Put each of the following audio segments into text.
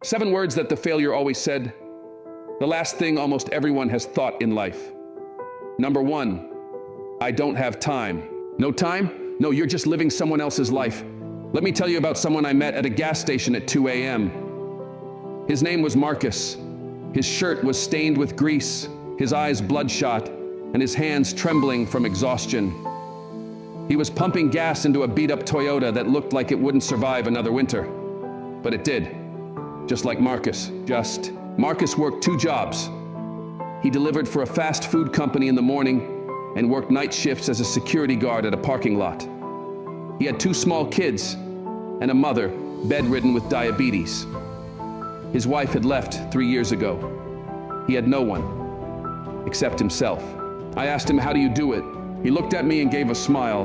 7 words that the failure always said. The last thing almost everyone has thought in life. Number 1, I don't have time. No time? No, you're just living someone else's life. Let me tell you about someone I met at a gas station at 2 a.m. His name was Marcus. His shirt was stained with grease, his eyes bloodshot, and his hands trembling from exhaustion. He was pumping gas into a beat-up Toyota that looked like it wouldn't survive another winter. But it did. Just like Marcus. Marcus worked 2 jobs. He delivered for a fast food company in the morning and worked night shifts as a security guard at a parking lot. He had 2 small kids and a mother bedridden with diabetes. His wife had left 3 years ago. He had no one except himself. I asked him, "How do you do it?" He looked at me and gave a smile,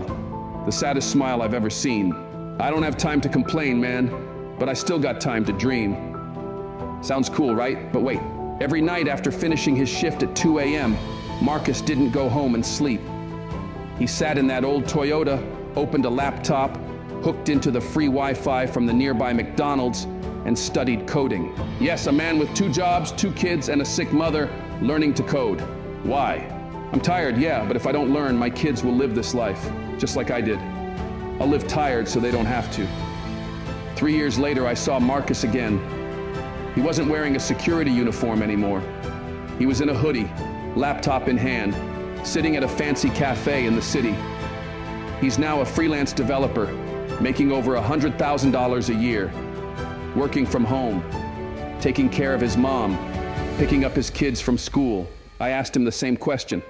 the saddest smile I've ever seen. "I don't have time to complain, man, but I still got time to dream." Sounds cool, right? But wait, every night after finishing his shift at 2 a.m., Marcus didn't go home and sleep. He sat in that old Toyota, opened a laptop, hooked into the free Wi-Fi from the nearby McDonald's, and studied coding. Yes, a man with 2 jobs, 2 kids, and a sick mother, learning to code. Why? I'm tired, yeah, but if I don't learn, my kids will live this life, just like I did. I'll live tired so they don't have to. 3 years later, I saw Marcus again. He wasn't wearing a security uniform anymore. He was in a hoodie, laptop in hand, sitting at a fancy cafe in the city. He's now a freelance developer, making over $100,000 a year, working from home, taking care of his mom, picking up his kids from school. I asked him the same question.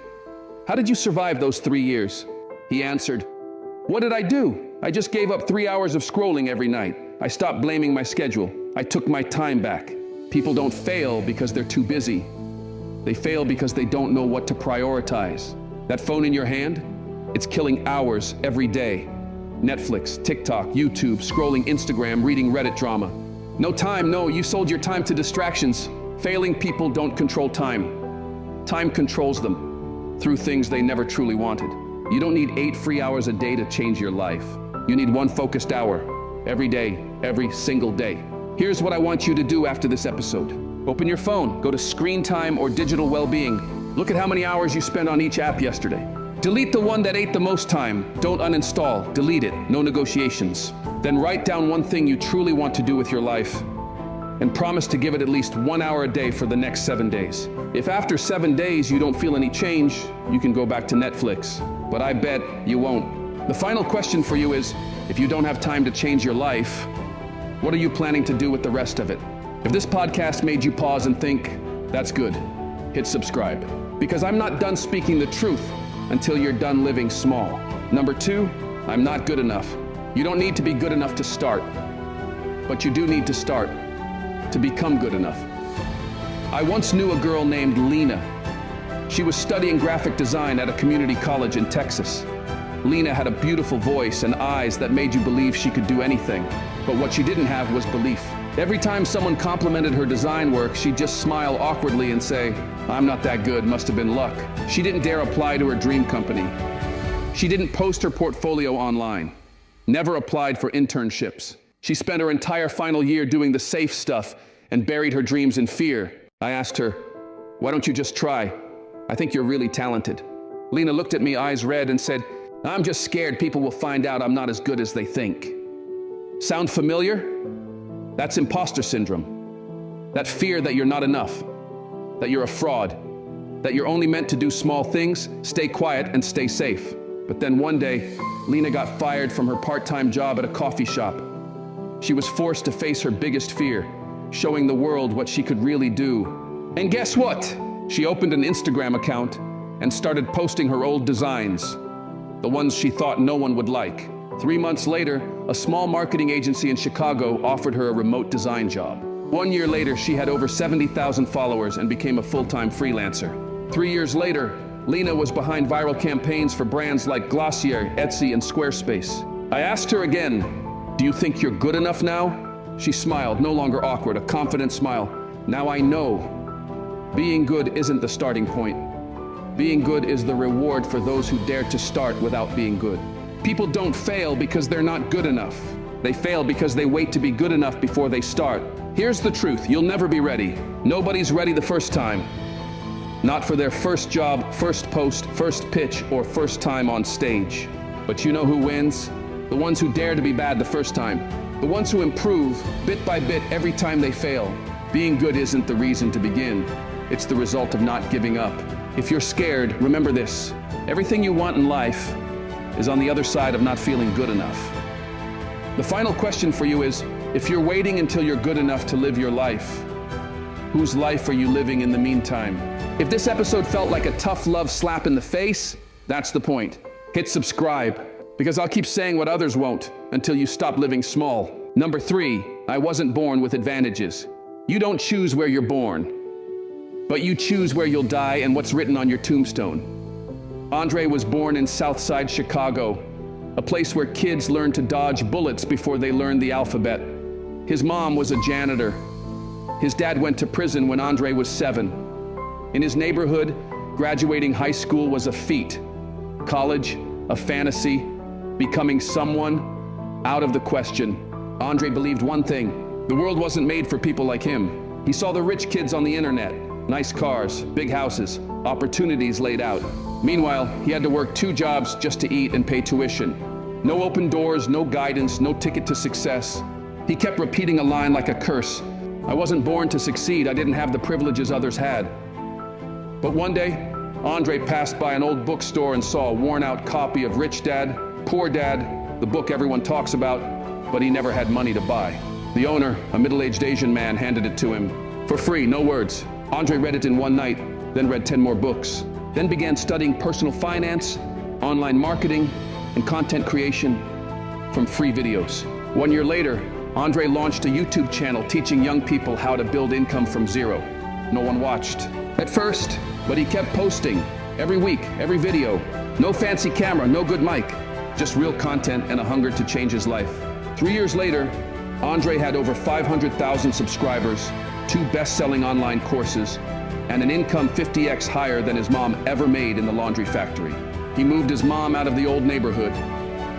"How did you survive those 3 years?" He answered, "What did I do? I just gave up 3 hours of scrolling every night. I stopped blaming my schedule. I took my time back." People don't fail because they're too busy. They fail because they don't know what to prioritize. That phone in your hand, it's killing hours every day. Netflix, TikTok, YouTube, scrolling Instagram, reading Reddit drama. No time, no, you sold your time to distractions. Failing people don't control time. Time controls them through things they never truly wanted. You don't need 8 free hours a day to change your life. You need 1 focused hour every day, every single day. Here's what I want you to do after this episode. Open your phone, go to Screen Time or Digital Wellbeing. Look at how many hours you spent on each app yesterday. Delete the one that ate the most time. Don't uninstall, delete it, no negotiations. Then write down 1 thing you truly want to do with your life and promise to give it at least 1 hour a day for the next 7 days. If after 7 days you don't feel any change, you can go back to Netflix, but I bet you won't. The final question for you is, if you don't have time to change your life, what are you planning to do with the rest of it? If this podcast made you pause and think, that's good, hit subscribe. Because I'm not done speaking the truth until you're done living small. Number 2, I'm not good enough. You don't need to be good enough to start, but you do need to start to become good enough. I once knew a girl named Lena. She was studying graphic design at a community college in Texas. Lena had a beautiful voice and eyes that made you believe she could do anything. But what she didn't have was belief. Every time someone complimented her design work, she'd just smile awkwardly and say, "I'm not that good, must have been luck." She didn't dare apply to her dream company. She didn't post her portfolio online. Never applied for internships. She spent her entire final year doing the safe stuff and buried her dreams in fear. I asked her, "Why don't you just try? I think you're really talented." Lena looked at me, eyes red, and said, "I'm just scared people will find out I'm not as good as they think." Sound familiar? That's imposter syndrome. That fear that you're not enough, that you're a fraud, that you're only meant to do small things, stay quiet, and stay safe. But then one day, Lena got fired from her part-time job at a coffee shop. She was forced to face her biggest fear, showing the world what she could really do. And guess what? She opened an Instagram account and started posting her old designs, the ones she thought no one would like. 3 months later, a small marketing agency in Chicago offered her a remote design job. 1 year later, she had over 70,000 followers and became a full-time freelancer. 3 years later, Lena was behind viral campaigns for brands like Glossier, Etsy, and Squarespace. I asked her again, "Do you think you're good enough now?" She smiled, no longer awkward, a confident smile. "Now I know. Being good isn't the starting point. Being good is the reward for those who dare to start without being good." People don't fail because they're not good enough. They fail because they wait to be good enough before they start. Here's the truth, you'll never be ready. Nobody's ready the first time. Not for their first job, first post, first pitch, or first time on stage. But you know who wins? The ones who dare to be bad the first time. The ones who improve bit by bit every time they fail. Being good isn't the reason to begin. It's the result of not giving up. If you're scared, remember this. Everything you want in life is on the other side of not feeling good enough. The final question for you is, if you're waiting until you're good enough to live your life, whose life are you living in the meantime? If this episode felt like a tough love slap in the face, that's the point. Hit subscribe, because I'll keep saying what others won't until you stop living small. Number 3, I wasn't born with advantages. You don't choose where you're born, but you choose where you'll die and what's written on your tombstone. Andre was born in Southside Chicago, a place where kids learn to dodge bullets before they learn the alphabet. His mom was a janitor. His dad went to prison when Andre was 7. In his neighborhood, graduating high school was a feat. College, a fantasy. Becoming someone, out of the question. Andre believed one thing: the world wasn't made for people like him. He saw the rich kids on the internet. Nice cars, big houses, opportunities laid out. Meanwhile, he had to work 2 jobs just to eat and pay tuition. No open doors, no guidance, no ticket to success. He kept repeating a line like a curse. I wasn't born to succeed. I didn't have the privileges others had. But one day, Andre passed by an old bookstore and saw a worn-out copy of Rich Dad, Poor Dad, the book everyone talks about, but he never had money to buy. The owner, a middle-aged Asian man, handed it to him. For free, no words. Andre read it in one night, then read 10 more books. Then began studying personal finance, online marketing, and content creation from free videos. 1 year later, Andre launched a YouTube channel teaching young people how to build income from zero. No one watched at first, but he kept posting every week, every video. No fancy camera, no good mic, just real content and a hunger to change his life. 3 years later, Andre had over 500,000 subscribers, 2 best-selling online courses, and an income 50x higher than his mom ever made in the laundry factory. He moved his mom out of the old neighborhood,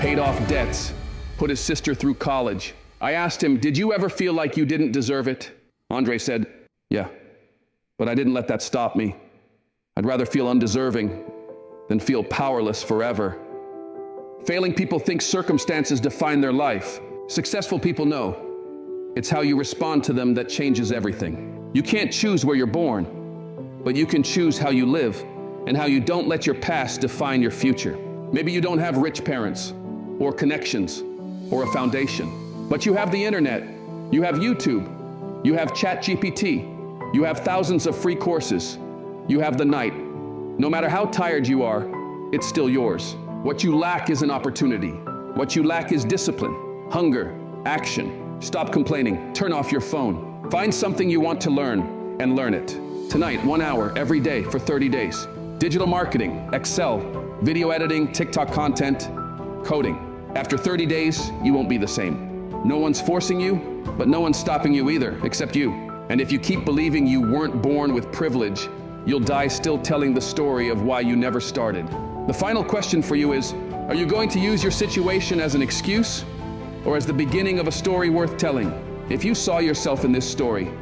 paid off debts, put his sister through college. I asked him, did you ever feel like you didn't deserve it? Andre said, yeah, but I didn't let that stop me. I'd rather feel undeserving than feel powerless forever. Failing people think circumstances define their life. Successful people know it's how you respond to them that changes everything. You can't choose where you're born, but you can choose how you live and how you don't let your past define your future. Maybe you don't have rich parents or connections or a foundation, but you have the internet, you have YouTube, you have ChatGPT, you have thousands of free courses, you have the night. No matter how tired you are, it's still yours. What you lack is an opportunity. What you lack is discipline, hunger, action. Stop complaining, turn off your phone. Find something you want to learn and learn it. Tonight, 1 hour every day for 30 days. Digital marketing, Excel, video editing, TikTok content, coding. After 30 days, you won't be the same. No one's forcing you, but no one's stopping you either, except you. And if you keep believing you weren't born with privilege, you'll die still telling the story of why you never started. The final question for you is, are you going to use your situation as an excuse or as the beginning of a story worth telling? If you saw yourself in this story,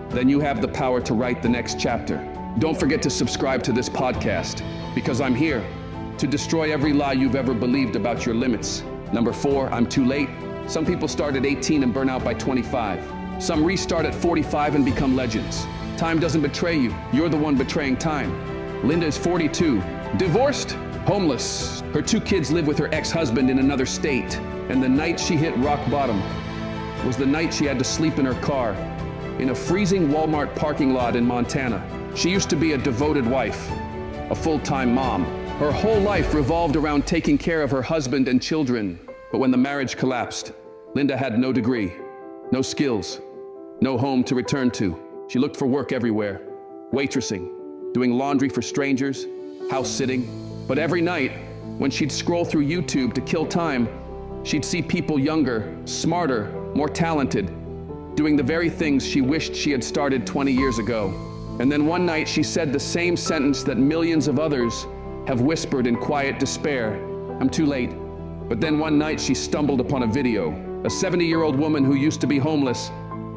then you have the power to write the next chapter. Don't forget to subscribe to this podcast, because I'm here to destroy every lie you've ever believed about your limits. Number 4, I'm too late. Some people start at 18 and burn out by 25. Some restart at 45 and become legends. Time doesn't betray you. You're the one betraying time. Linda is 42, divorced, homeless. Her 2 kids live with her ex-husband in another state. And the night she hit rock bottom was the night she had to sleep in her car in a freezing Walmart parking lot in Montana. She used to be a devoted wife, a full-time mom. Her whole life revolved around taking care of her husband and children. But when the marriage collapsed, Linda had no degree, no skills, no home to return to. She looked for work everywhere, waitressing, doing laundry for strangers, house sitting. But every night, when she'd scroll through YouTube to kill time, she'd see people younger, smarter, more talented, doing the very things she wished she had started 20 years ago. And then one night she said the same sentence that millions of others have whispered in quiet despair: I'm too late. But then one night she stumbled upon a video. A 70-year-old woman who used to be homeless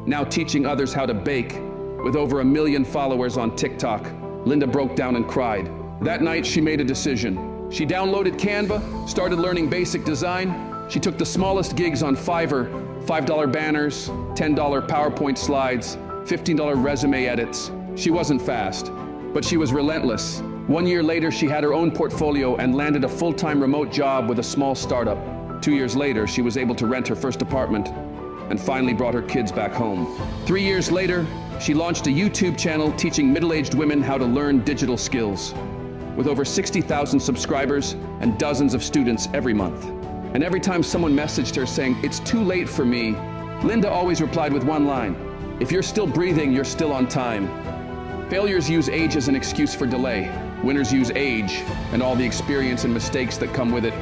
now teaching others how to bake. With over 1 million followers on TikTok, Linda broke down and cried. That night, she made a decision. She downloaded Canva, started learning basic design. She took the smallest gigs on Fiverr, $5 banners, $10 PowerPoint slides, $15 resume edits. She wasn't fast, but she was relentless. 1 year later, she had her own portfolio and landed a full-time remote job with a small startup. 2 years later, she was able to rent her first apartment and finally brought her kids back home. 3 years later, she launched a YouTube channel teaching middle-aged women how to learn digital skills. With over 60,000 subscribers and dozens of students every month. And every time someone messaged her saying, "It's too late for me," Linda always replied with one line, "If you're still breathing, you're still on time." Failures use age as an excuse for delay. Winners use age and all the experience and mistakes that come with it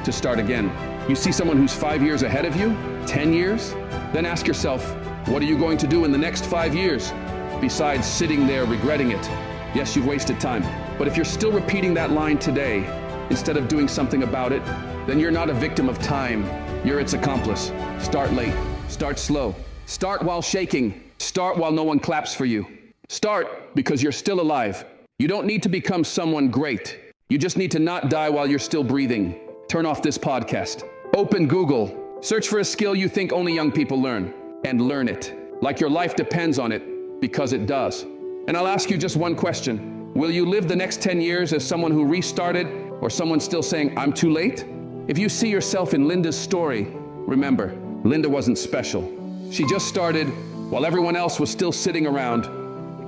to start again. You see someone who's 5 years ahead of you, 10 years? Then ask yourself, what are you going to do in the next 5 years? Besides sitting there regretting it. Yes, you've wasted time. But if you're still repeating that line today, instead of doing something about it, then you're not a victim of time. You're its accomplice. Start late. Start slow. Start while shaking. Start while no one claps for you. Start because you're still alive. You don't need to become someone great. You just need to not die while you're still breathing. Turn off this podcast. Open Google. Search for a skill you think only young people learn, and learn it. Like your life depends on it, because it does. And I'll ask you just one question. Will you live the next 10 years as someone who restarted, or someone still saying, "I'm too late"? If you see yourself in Linda's story, remember, Linda wasn't special. She just started while everyone else was still sitting around,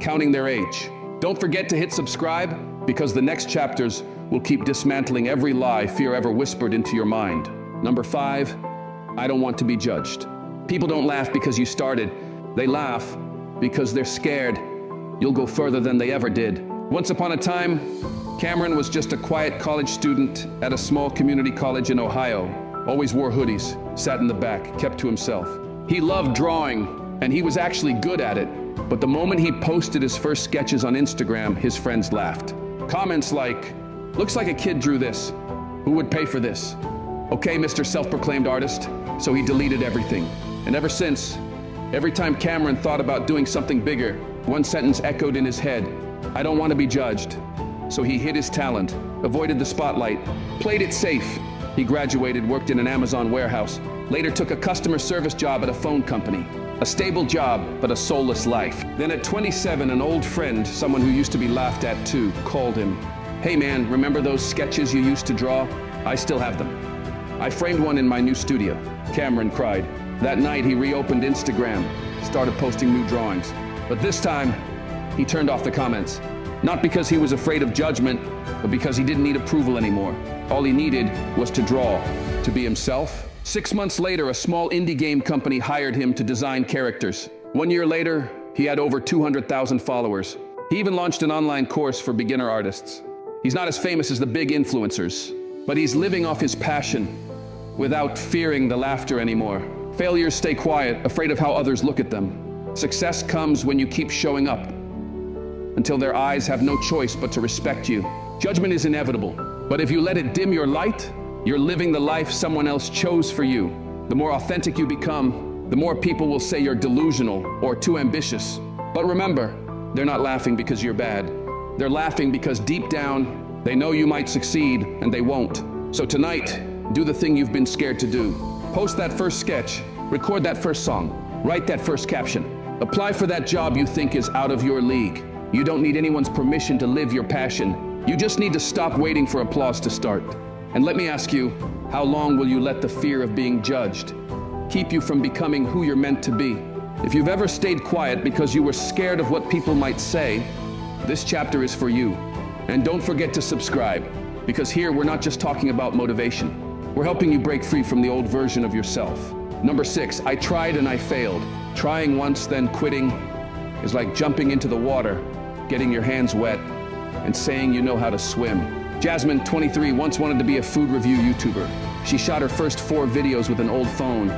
counting their age. Don't forget to hit subscribe, because the next chapters will keep dismantling every lie fear ever whispered into your mind. Number 5, I don't want to be judged. People don't laugh because you started. They laugh because they're scared you'll go further than they ever did. Once upon a time, Cameron was just a quiet college student at a small community college in Ohio. Always wore hoodies, sat in the back, kept to himself. He loved drawing, and he was actually good at it. But the moment he posted his first sketches on Instagram, his friends laughed. Comments like, "Looks like a kid drew this. Who would pay for this?" Okay, Mr. Self-proclaimed artist. So he deleted everything. And ever since, every time Cameron thought about doing something bigger, one sentence echoed in his head, "I don't want to be judged." So he hid his talent, avoided the spotlight, played it safe. He graduated, worked in an Amazon warehouse, later took a customer service job at a phone company. A stable job, but a soulless life. Then at 27, an old friend, someone who used to be laughed at too, called him. "Hey man, remember those sketches you used to draw? I still have them. I framed one in my new studio." Cameron cried. That night he reopened Instagram, started posting new drawings. But this time, he turned off the comments. Not because he was afraid of judgment, but because he didn't need approval anymore. All he needed was to draw, to be himself. 6 months later, a small indie game company hired him to design characters. 1 year later, he had over 200,000 followers. He even launched an online course for beginner artists. He's not as famous as the big influencers, but he's living off his passion without fearing the laughter anymore. Failures stay quiet, afraid of how others look at them. Success comes when you keep showing up until their eyes have no choice but to respect you. Judgment is inevitable, but if you let it dim your light, you're living the life someone else chose for you. The more authentic you become, the more people will say you're delusional or too ambitious. But remember, they're not laughing because you're bad. They're laughing because deep down, they know you might succeed and they won't. So tonight, do the thing you've been scared to do. Post that first sketch, record that first song, write that first caption. Apply for that job you think is out of your league. You don't need anyone's permission to live your passion. You just need to stop waiting for applause to start. And let me ask you, how long will you let the fear of being judged keep you from becoming who you're meant to be? If you've ever stayed quiet because you were scared of what people might say, this chapter is for you. And don't forget to subscribe, because here we're not just talking about motivation. We're helping you break free from the old version of yourself. Number 6, I tried and I failed. Trying once, then quitting is like jumping into the water, getting your hands wet, and saying you know how to swim. Jasmine, 23, once wanted to be a food review YouTuber. She shot her first 4 videos with an old phone,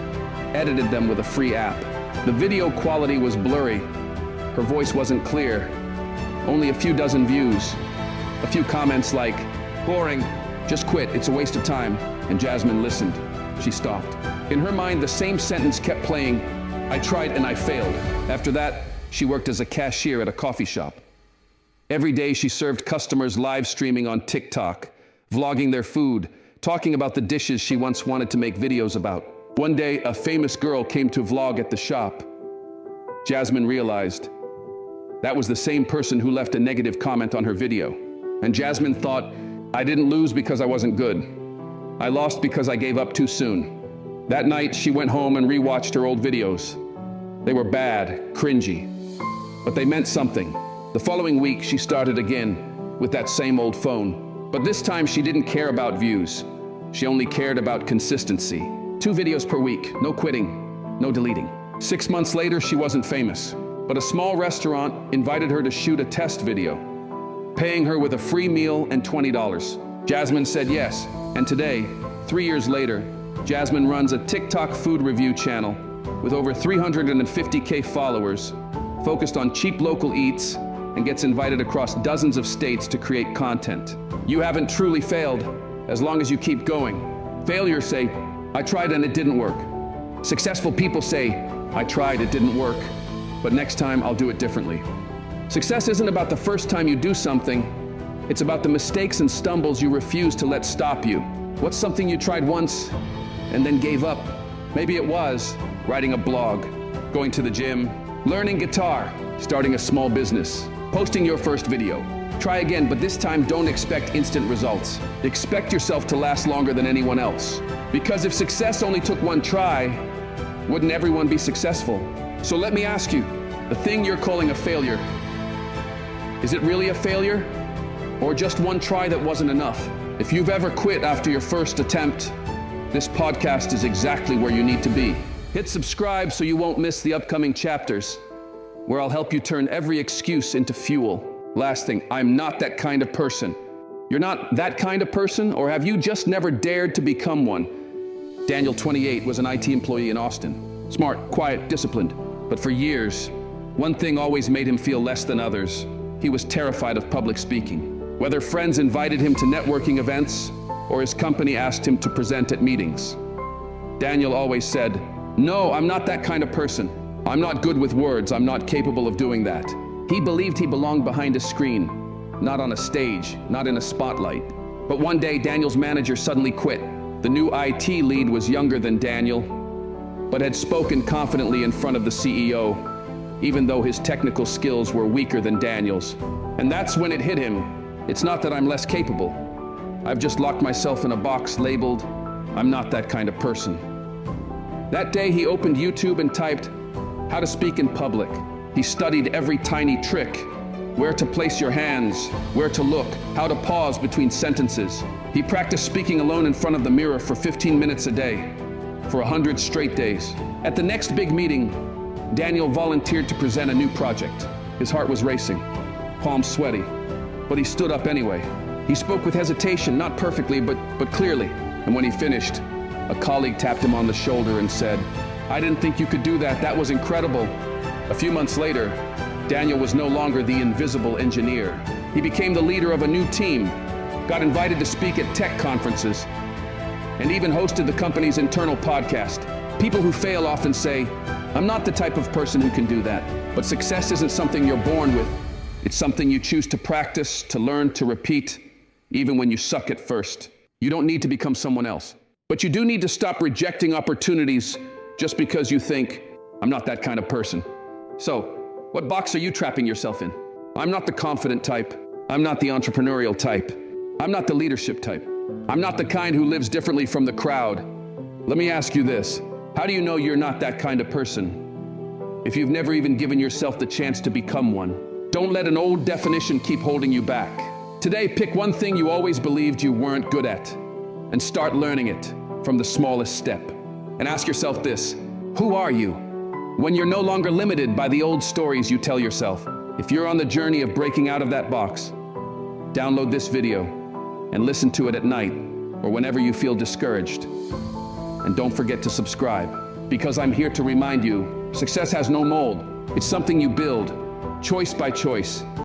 edited them with a free app. The video quality was blurry. Her voice wasn't clear. Only a few dozen views. A few comments like, "Boring, just quit, it's a waste of time." And Jasmine listened. She stopped. In her mind, the same sentence kept playing, I tried and I failed. After that, she worked as a cashier at a coffee shop. Every day she served customers live streaming on TikTok, vlogging their food, talking about the dishes she once wanted to make videos about. One day, a famous girl came to vlog at the shop. Jasmine realized that was the same person who left a negative comment on her video. And Jasmine thought, I didn't lose because I wasn't good. I lost because I gave up too soon. That night, she went home and rewatched her old videos. They were bad, cringy, but they meant something. The following week, she started again with that same old phone. But this time, she didn't care about views. She only cared about consistency. 2 videos per week, no quitting, no deleting. 6 months later, she wasn't famous, but a small restaurant invited her to shoot a test video, paying her with a free meal and $20. Jasmine said yes, and today, 3 years later, Jasmine runs a TikTok food review channel with over 350K followers, focused on cheap local eats, and gets invited across dozens of states to create content. You haven't truly failed as long as you keep going. Failures say, I tried and it didn't work. Successful people say, I tried, it didn't work, but next time I'll do it differently. Success isn't about the first time you do something, it's about the mistakes and stumbles you refuse to let stop you. What's something you tried once and then gave up? Maybe it was writing a blog, going to the gym, learning guitar, starting a small business, posting your first video. Try again, but this time don't expect instant results. Expect yourself to last longer than anyone else. Because if success only took one try, wouldn't everyone be successful? So let me ask you, the thing you're calling a failure, is it really a failure? Or just one try that wasn't enough? If you've ever quit after your first attempt, this podcast is exactly where you need to be. Hit subscribe so you won't miss the upcoming chapters, where I'll help you turn every excuse into fuel. Last thing, I'm not that kind of person. You're not that kind of person, or have you just never dared to become one? Daniel, 28, was an IT employee in Austin. Smart, quiet, disciplined. But for years, one thing always made him feel less than others. He was terrified of public speaking. Whether friends invited him to networking events, or his company asked him to present at meetings, Daniel always said, no, I'm not that kind of person. I'm not good with words. I'm not capable of doing that. He believed he belonged behind a screen, not on a stage, not in a spotlight. But one day, Daniel's manager suddenly quit. The new IT lead was younger than Daniel, but had spoken confidently in front of the CEO, even though his technical skills were weaker than Daniel's. And that's when it hit him. It's not that I'm less capable. I've just locked myself in a box labeled, I'm not that kind of person. That day, he opened YouTube and typed, how to speak in public. He studied every tiny trick, where to place your hands, where to look, how to pause between sentences. He practiced speaking alone in front of the mirror for 15 minutes a day, for 100 straight days. At the next big meeting, Daniel volunteered to present a new project. His heart was racing, palms sweaty, but he stood up anyway. He spoke with hesitation, not perfectly, but clearly. And when he finished, a colleague tapped him on the shoulder and said, I didn't think you could do that. That was incredible. A few months later, Daniel was no longer the invisible engineer. He became the leader of a new team, got invited to speak at tech conferences, and even hosted the company's internal podcast. People who fail often say, I'm not the type of person who can do that. But success isn't something you're born with. It's something you choose to practice, to learn, to repeat, even when you suck at first. You don't need to become someone else. But you do need to stop rejecting opportunities just because you think, I'm not that kind of person. So, what box are you trapping yourself in? I'm not the confident type. I'm not the entrepreneurial type. I'm not the leadership type. I'm not the kind who lives differently from the crowd. Let me ask you this. How do you know you're not that kind of person if you've never even given yourself the chance to become one? Don't let an old definition keep holding you back. Today, pick one thing you always believed you weren't good at and start learning it from the smallest step. And ask yourself this, who are you? When you're no longer limited by the old stories you tell yourself. If you're on the journey of breaking out of that box, download this video and listen to it at night or whenever you feel discouraged. And don't forget to subscribe, because I'm here to remind you, success has no mold. It's something you build, choice by choice.